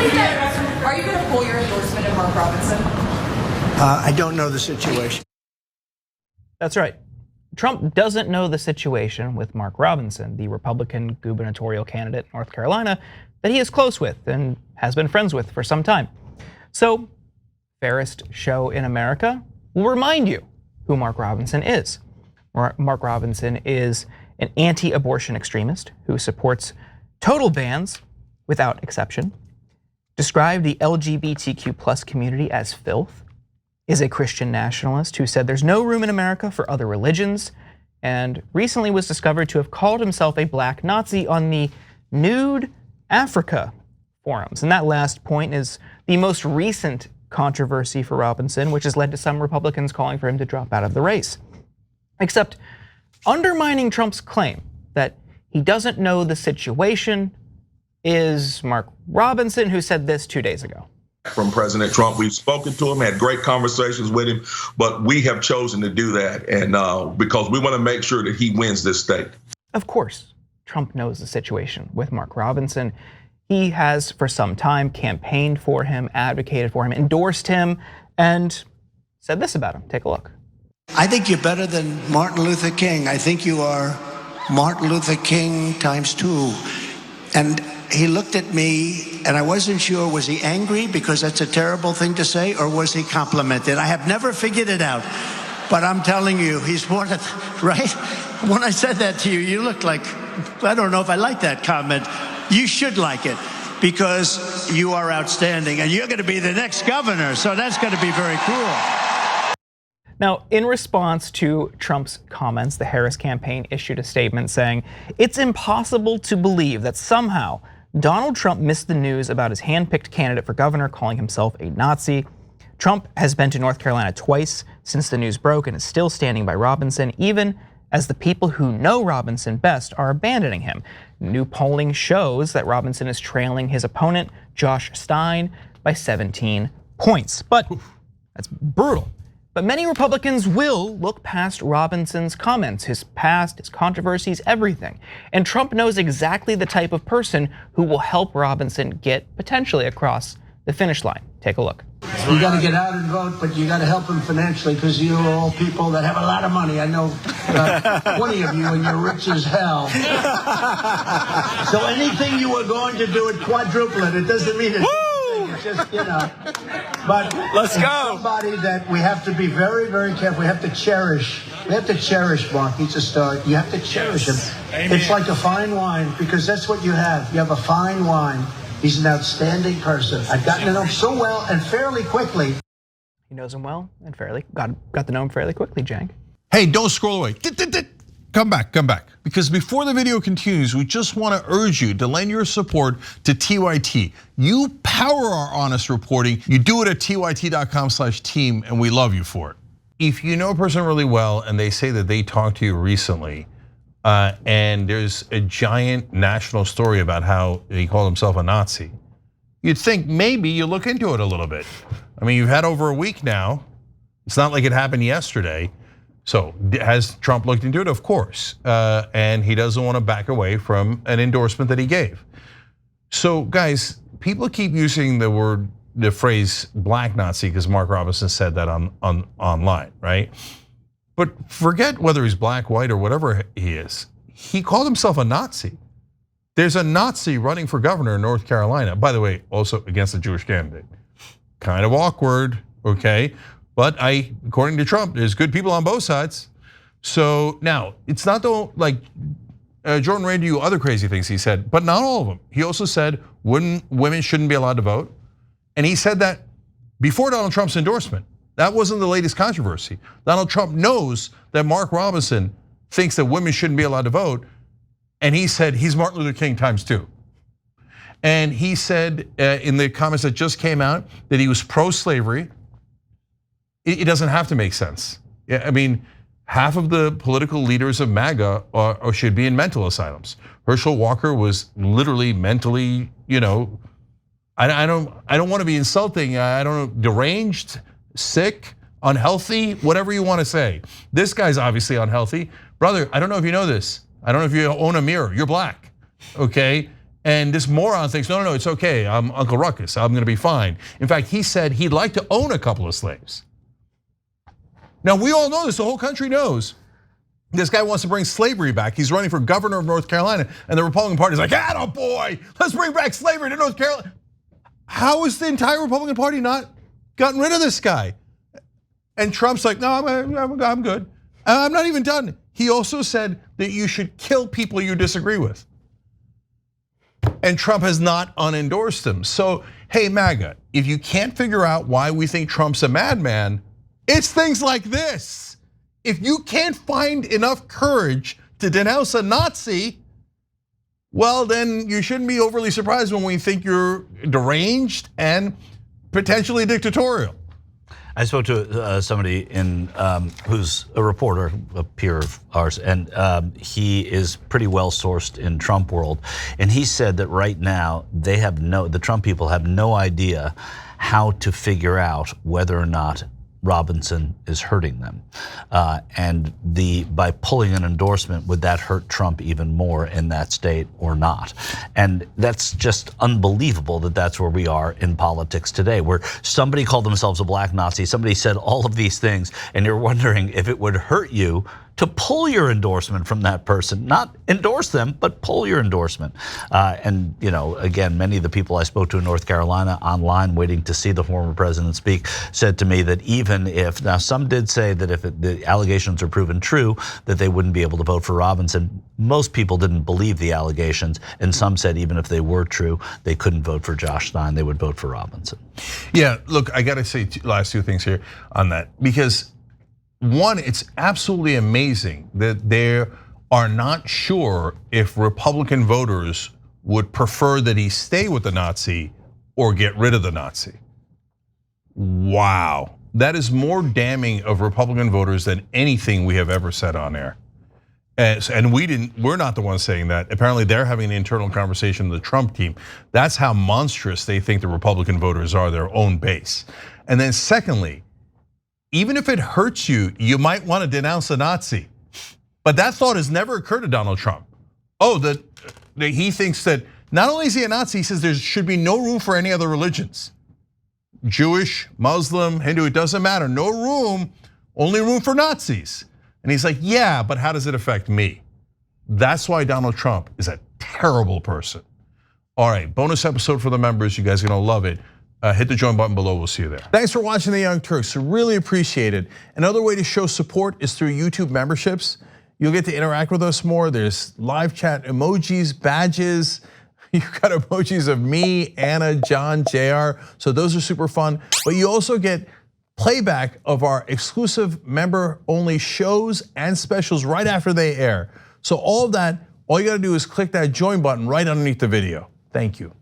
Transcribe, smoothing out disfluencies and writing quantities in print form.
Are you going to pull your endorsement of Mark Robinson? I don't know the situation. That's right. Trump doesn't know the situation with Mark Robinson, the Republican gubernatorial candidate in North Carolina that he is close with and has been friends with for some time. So, fairest show in America will remind you who Mark Robinson is. Mark Robinson is an anti-abortion extremist who supports total bans without exception, described the LGBTQ plus community as filth, is a Christian nationalist who said there's no room in America for other religions, and recently was discovered to have called himself a black Nazi on the Nude Africa forums. And that last point is the most recent controversy for Robinson, which has led to some Republicans calling for him to drop out of the race. Except undermining Trump's claim that he doesn't know the situation is Mark Robinson, who said this 2 days ago. From President Trump, we've spoken to him, had great conversations with him, but we have chosen to do that, and because we want to make sure that he wins this state. Of course, Trump knows the situation with Mark Robinson. He has for some time campaigned for him, advocated for him, endorsed him, and said this about him. Take a look. I think you're better than Martin Luther King. I think you are Martin Luther King ×2. And he looked at me and I wasn't sure, was he angry because that's a terrible thing to say, or was he complimented? I have never figured it out, but I'm telling you, he's one of, right? When I said that to you, you looked like, I don't know if I like that comment. You should like it because you are outstanding and you're gonna be the next governor, so that's gonna be very cool. Now, in response to Trump's comments, the Harris campaign issued a statement saying, it's impossible to believe that somehow Donald Trump missed the news about his hand-picked candidate for governor calling himself a Nazi. Trump has been to North Carolina twice since the news broke and is still standing by Robinson, even as the people who know Robinson best are abandoning him. New polling shows that Robinson is trailing his opponent, Josh Stein, by 17 points. But that's brutal. But many Republicans will look past Robinson's comments, his past, his controversies, everything. And Trump knows exactly the type of person who will help Robinson get potentially across the finish line. Take a look. You got to get out and vote, but you got to help him financially because you're all people that have a lot of money. I know 20 of you and you're rich as hell. So anything you were going to do, it quadruple it. It doesn't mean it's just, but let's go. Somebody that we have to be very, very careful. We have to cherish. We have to cherish Mark. He's a star. You have to cherish him. Amen. It's like a fine wine because that's what you have. You have a fine wine. He's an outstanding person. I've gotten to know him so well and fairly quickly. He knows him well and fairly got to know him fairly quickly, Cenk. Hey, don't scroll away. Come back. Because before the video continues, we just want to urge you to lend your support to TYT. You power our honest reporting. You do it at tyt.com/team, and we love you for it. If you know a person really well and they say that they talked to you recently, and there's a giant national story about how he called himself a Nazi, you'd think maybe you look into it a little bit. I mean, you've had over a week now. It's not like it happened yesterday. So has Trump looked into it? Of course, and he doesn't want to back away from an endorsement that he gave. So guys, people keep using the phrase black Nazi because Mark Robinson said that online, right? But forget whether he's black, white, or whatever he is. He called himself a Nazi. There's a Nazi running for governor in North Carolina. By the way, also against a Jewish candidate. Kind of awkward, okay? But according to Trump, there's good people on both sides. So now, it's not like Jordan ran to you other crazy things he said, but not all of them. He also said women shouldn't be allowed to vote. And he said that before Donald Trump's endorsement. That wasn't the latest controversy. Donald Trump knows that Mark Robinson thinks that women shouldn't be allowed to vote. And he said he's Martin Luther King ×2. And he said in the comments that just came out that he was pro-slavery. It doesn't have to make sense. I mean, half of the political leaders of MAGA or should be in mental asylums. Herschel Walker was literally mentally, I don't want to be insulting. I don't know, deranged, sick, unhealthy, whatever you want to say. This guy's obviously unhealthy. Brother, I don't know if you know this. I don't know if you own a mirror. You're black, okay? And this moron thinks, no, it's okay. I'm Uncle Ruckus. I'm going to be fine. In fact, he said he'd like to own a couple of slaves. Now, we all know this. The whole country knows. This guy wants to bring slavery back. He's running for governor of North Carolina. And the Republican Party is like, attaboy, let's bring back slavery to North Carolina. How has the entire Republican Party not gotten rid of this guy? And Trump's like, no, I'm good. I'm not even done. He also said that you should kill people you disagree with. And Trump has not unendorsed him. So, hey, MAGA, if you can't figure out why we think Trump's a madman, it's things like this. If you can't find enough courage to denounce a Nazi, well, then you shouldn't be overly surprised when we think you're deranged and potentially dictatorial. I spoke to somebody who's a reporter, a peer of ours, and he is pretty well sourced in Trump world. And he said that right now the Trump people have no idea how to figure out whether or not Robinson is hurting them. And by pulling an endorsement, would that hurt Trump even more in that state or not? And that's just unbelievable that that's where we are in politics today, where somebody called themselves a black Nazi, somebody said all of these things, and you're wondering if it would hurt you to pull your endorsement from that person, not endorse them, but pull your endorsement. And again, many of the people I spoke to in North Carolina online waiting to see the former president speak said to me that even if, now some did say that if the allegations are proven true, that they wouldn't be able to vote for Robinson. Most people didn't believe the allegations, and some said even if they were true, they couldn't vote for Josh Stein, they would vote for Robinson. Yeah, look, I gotta say last two things here on that, because one, it's absolutely amazing that they are not sure if Republican voters would prefer that he stay with the Nazi or get rid of the Nazi. Wow, that is more damning of Republican voters than anything we have ever said on air. And we're not the ones saying that. Apparently they're having an internal conversation with the Trump team. That's how monstrous they think the Republican voters are, their own base. And then secondly, even if it hurts you, you might want to denounce a Nazi. But that thought has never occurred to Donald Trump. Oh, that he thinks that not only is he a Nazi, he says there should be no room for any other religions. Jewish, Muslim, Hindu, it doesn't matter. No room, only room for Nazis. And he's like, yeah, but how does it affect me? That's why Donald Trump is a terrible person. All right, bonus episode for the members. You guys are gonna love it. Hit the join button below, we'll see you there. Thanks for watching The Young Turks, really appreciate it. Another way to show support is through YouTube memberships. You'll get to interact with us more. There's live chat emojis, badges. You've got emojis of me, Anna, John, JR, so those are super fun. But you also get playback of our exclusive member-only shows and specials right after they air. So all of that, all you gotta do is click that join button right underneath the video. Thank you.